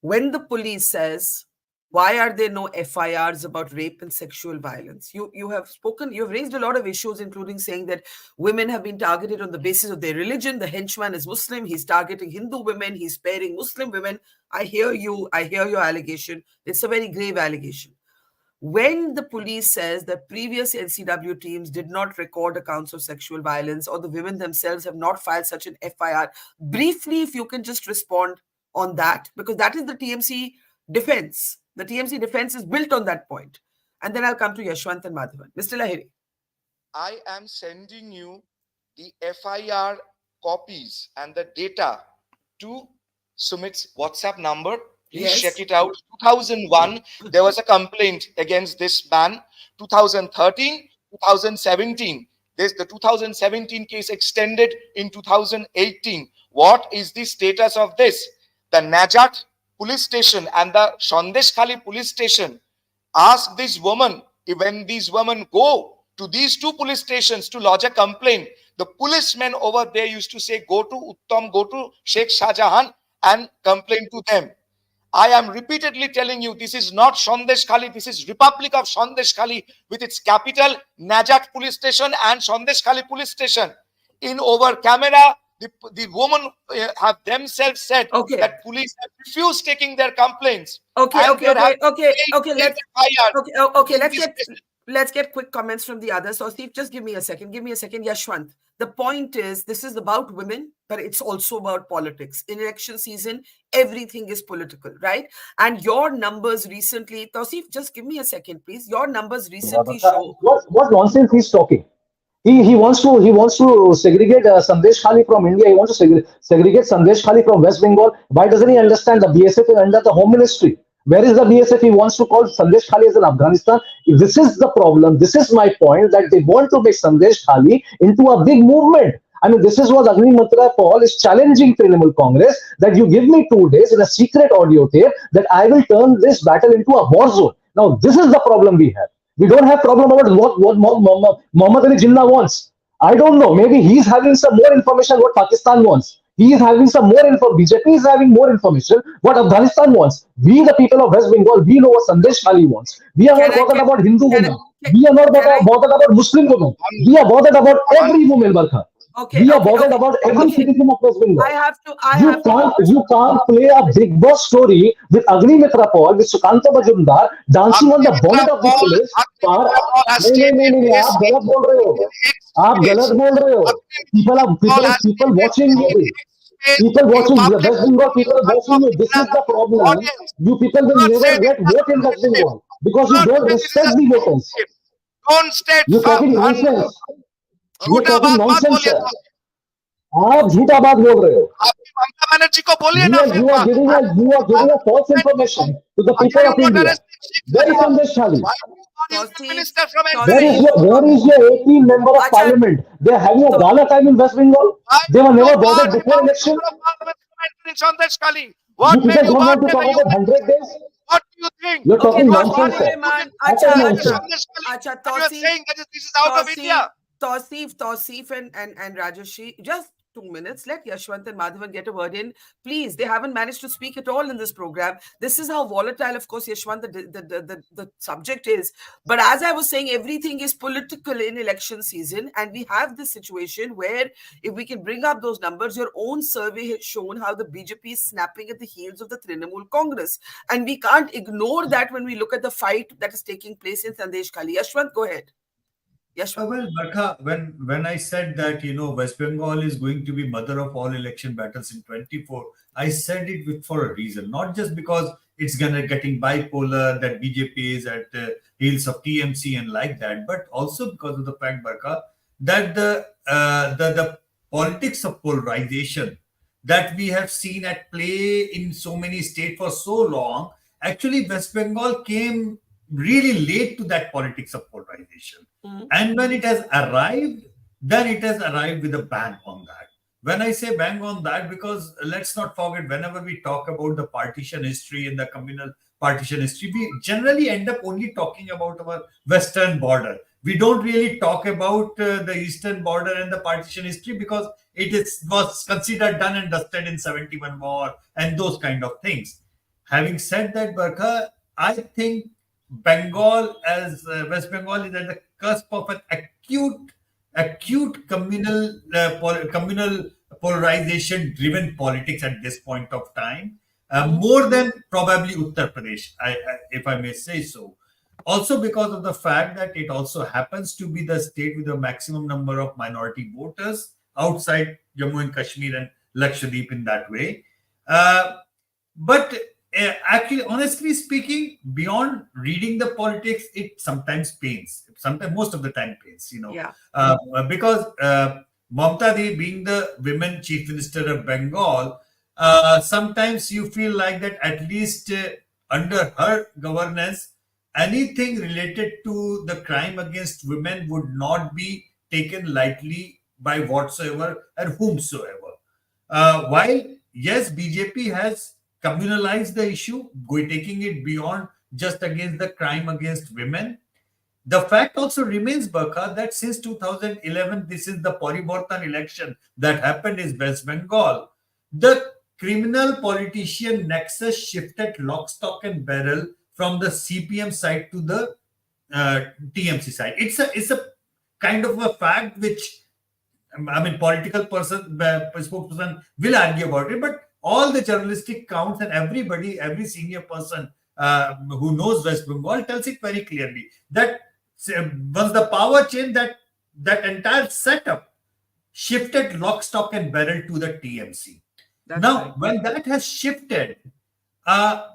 when the police says, why are there no FIRs about rape and sexual violence? You have spoken, you've raised a lot of issues, including saying that women have been targeted on the basis of their religion. The henchman is Muslim. He's targeting Hindu women. He's sparing Muslim women. I hear you. I hear your allegation. It's a very grave allegation. When the police says that previous LCW teams did not record accounts of sexual violence, or the women themselves have not filed such an FIR, briefly, if you can just respond on that, because that is the TMC defense. The TMC defense is built on that point. And then I'll come to Yashwant and Madhavan. Mr. Lahiri. I am sending you the FIR copies and the data to Sumit's WhatsApp number. Please check it out. 2001, there was a complaint against this man. 2013, 2017. There's the 2017 case extended in 2018. What is the status of this? The Najat police station and the Sandeshkhali police station ask this woman, when these women go to these two police stations to lodge a complaint, the policemen over there used to say, go to Uttam, go to Sheikh Shajahan and complain to them. I am repeatedly telling you, this is not Sandeshkhali, this is Republic of Sandeshkhali with its capital, Najat police station and Sandeshkhali police station. In over camera, the women have themselves said that police have refused taking their complaints. Let's get quick comments from the others. So, Steve, just give me a second. Yashwant, the point is, this is about women, but it's also about politics. In election season, everything is political, right? And your numbers recently, Tausif, just give me a second, please. Your numbers recently show... What nonsense he's talking. He wants to segregate Sandeshkhali from India. He wants to segregate Sandeshkhali from West Bengal. Why doesn't he understand the BSF is under the Home Ministry? Where is the BSF? He wants to call Sandeshkhali as in Afghanistan. This is the problem. This is my point, that they want to make Sandeshkhali into a big movement. I mean, this is what Agnimitra Paul is challenging Trinamool Congress, that you give me 2 days in a secret audio tape that I will turn this battle into a war zone. Now, this is the problem we have. We don't have problem about what Muhammad Ali Jinnah wants. I don't know. Maybe he's having some more information what Pakistan wants. He is having some more info. BJP is having more information what Afghanistan wants. We, the people of West Bengal, we know what Sandeshkhali wants. We are not bothered about Hindu women. We are not bothered about Muslim women. We are bothered about every woman, Barkha. We are bothered about every citizen of West Bengal. You can't play a big boss story with Agnimitra Paul, with Sukanta Majumdar dancing on the bonnet of the police. आप गलत बोल रहे हो. People watching you. People watching the West Bengal, people watching you. This is the problem. You people will never get vote in West Bengal because you don't respect the voters. You're talking nonsense. You're talking nonsense, sir. आप झूठा बात बोल रहे हो. ममता बनर्जी को बोलिए ना. You are giving a false information to the people of India. Very Sandeshkhali. Where is your 18 member of parliament? They are having a gala time in West Bengal. They were never bothered before election. What made you want to talk about 100 days? What do you think? You're talking nonsense. You're saying that this is out of India. Tausif and Rajashri, just 2 minutes. Let Yashwant and Madhavan get a word in. Please, they haven't managed to speak at all in this program. This is how volatile, of course, Yashwant, the subject is. But as I was saying, everything is political in election season. And we have this situation where, if we can bring up those numbers, your own survey has shown how the BJP is snapping at the heels of the Trinamool Congress. And we can't ignore that when we look at the fight that is taking place in Sandeshkhali. Yashwant, go ahead. Yes, well, Barkha, when I said that, West Bengal is going to be mother of all election battles in 24, I said it for a reason, not just because it's getting bipolar, that BJP is at the heels of TMC and like that, but also because of the fact, Barkha, that the politics of polarization that we have seen at play in so many states for so long, actually West Bengal came really late to that politics of polarization. And when it has arrived, then it has arrived with a bang on that. When I say bang on that, because let's not forget, whenever we talk about the partition history and the communal partition history, we generally end up only talking about our western border. We don't really talk about the eastern border and the partition history because was considered done and dusted in 71 war and those kind of things. Having said that, Barkha, I think Bengal as West Bengal is at the cusp of an acute communal polarization-driven politics at this point of time, Mhm. more than probably Uttar Pradesh, if I may say so. Also because of the fact that it also happens to be the state with the maximum number of minority voters outside Jammu and Kashmir and Lakshadweep in that way. Uh, but actually, honestly speaking, beyond reading the politics, it sometimes pains. Sometimes, most of the time, pains. Yeah, Because Mamata Banerjee, being the women chief minister of Bengal, sometimes you feel like that at least under her governance, anything related to the crime against women would not be taken lightly by whatsoever and whomsoever. While yes, BJP has communalized the issue, taking it beyond just against the crime against women, the fact also remains, Barkha, that since 2011, this is the Parivartan election that happened in West Bengal. The criminal politician nexus shifted lock, stock, and barrel from the CPM side to the TMC side. It's a kind of a fact which, I mean, political spokesperson will argue about it, but all the journalistic counts and everybody, every senior person who knows West Bengal tells it very clearly that once the power changed, that entire setup shifted lock, stock, and barrel to the TMC. that's Now, right. when that has shifted, uh,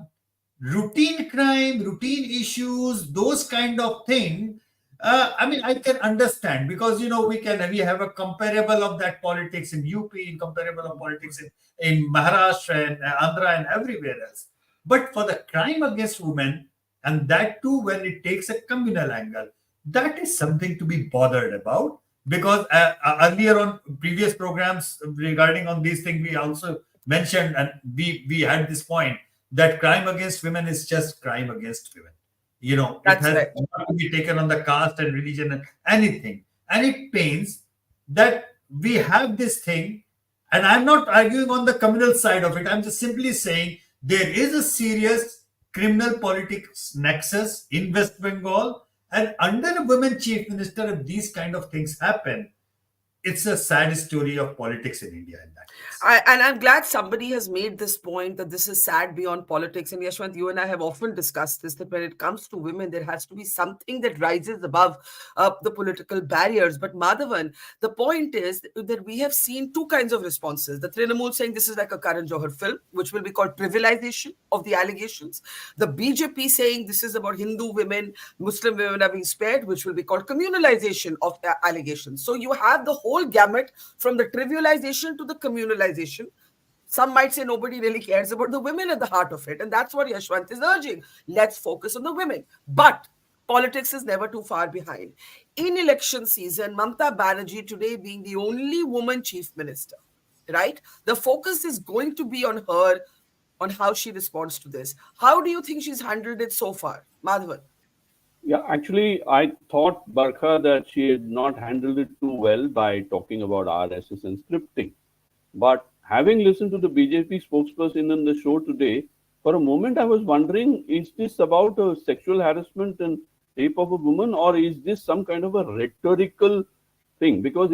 routine crime, routine issues, those kind of thing. I mean, I can understand because we have a comparable of that politics in UP, in comparable of politics in Maharashtra and Andhra and everywhere else. But for the crime against women, and that too when it takes a communal angle, that is something to be bothered about. Because earlier on previous programs regarding on these things, we also mentioned and we had this point that crime against women is just crime against women. It That's has right. not to be taken on the caste and religion and anything. And it pains that we have this thing. And I'm not arguing on the communal side of it. I'm just simply saying there is a serious criminal politics nexus in West Bengal. And under a women chief minister, if these kind of things happen, it's a sad story of politics in India in that case. And I'm glad somebody has made this point that this is sad beyond politics. And Yashwant, you and I have often discussed this that when it comes to women, there has to be something that rises above the political barriers. But Madhavan, the point is that we have seen two kinds of responses. The Trinamool saying this is like a Karan Johar film, which will be called trivialization of the allegations. The BJP saying this is about Hindu women, Muslim women are being spared, which will be called communalization of allegations. So you have the whole gamut from the trivialization to the communalization. Some might say nobody really cares about the women at the heart of it. And that's what Yashwant is urging. Let's focus on the women. But politics is never too far behind. In election season, Mamata Banerjee today being the only woman chief minister, right? The focus is going to be on her, on how she responds to this. How do you think she's handled it so far, Madhavan? Yeah, actually, I thought, Barkha, that she had not handled it too well by talking about RSS and scripting. But having listened to the BJP spokesperson in the show today, for a moment I was wondering, is this about a sexual harassment and rape of a woman, or is this some kind of a rhetorical thing? Because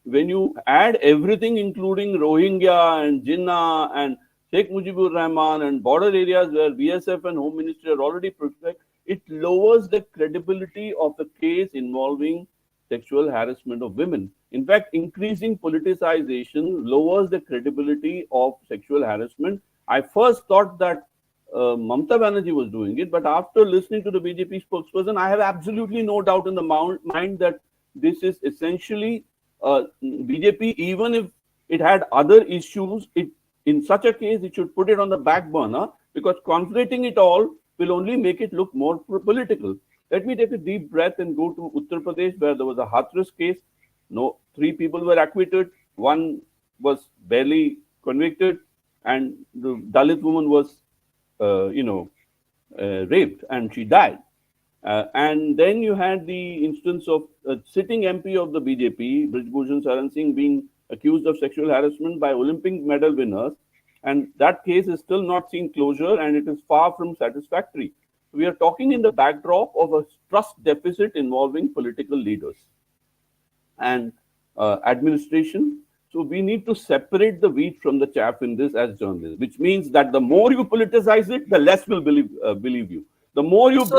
when you add everything, including Rohingya and Jinnah and Sheikh Mujibur Rahman and border areas where BSF and Home Ministry are already protected, it lowers the credibility of the case involving sexual harassment of women. In fact, increasing politicization lowers the credibility of sexual harassment. I first thought that Mamata Banerjee was doing it, but after listening to the BJP spokesperson, I have absolutely no doubt in the mind that this is essentially BJP, even if it had other issues, in such a case, it should put it on the back burner because conflating it all will only make it look more political. Let me take a deep breath and go to Uttar Pradesh, where there was a Hathras case. No, 3 people were acquitted. 1 was barely convicted, and the Dalit woman was, raped, and she died. And then you had the instance of a sitting MP of the BJP, Brijbhushan Saran Singh, being accused of sexual harassment by Olympic medal winners. And that case is still not seen closure, and it is far from satisfactory. We are talking in the backdrop of a trust deficit involving political leaders and administration. So we need to separate the wheat from the chaff in this as journalists, which means that the more you politicize it, the less will believe you. The more you So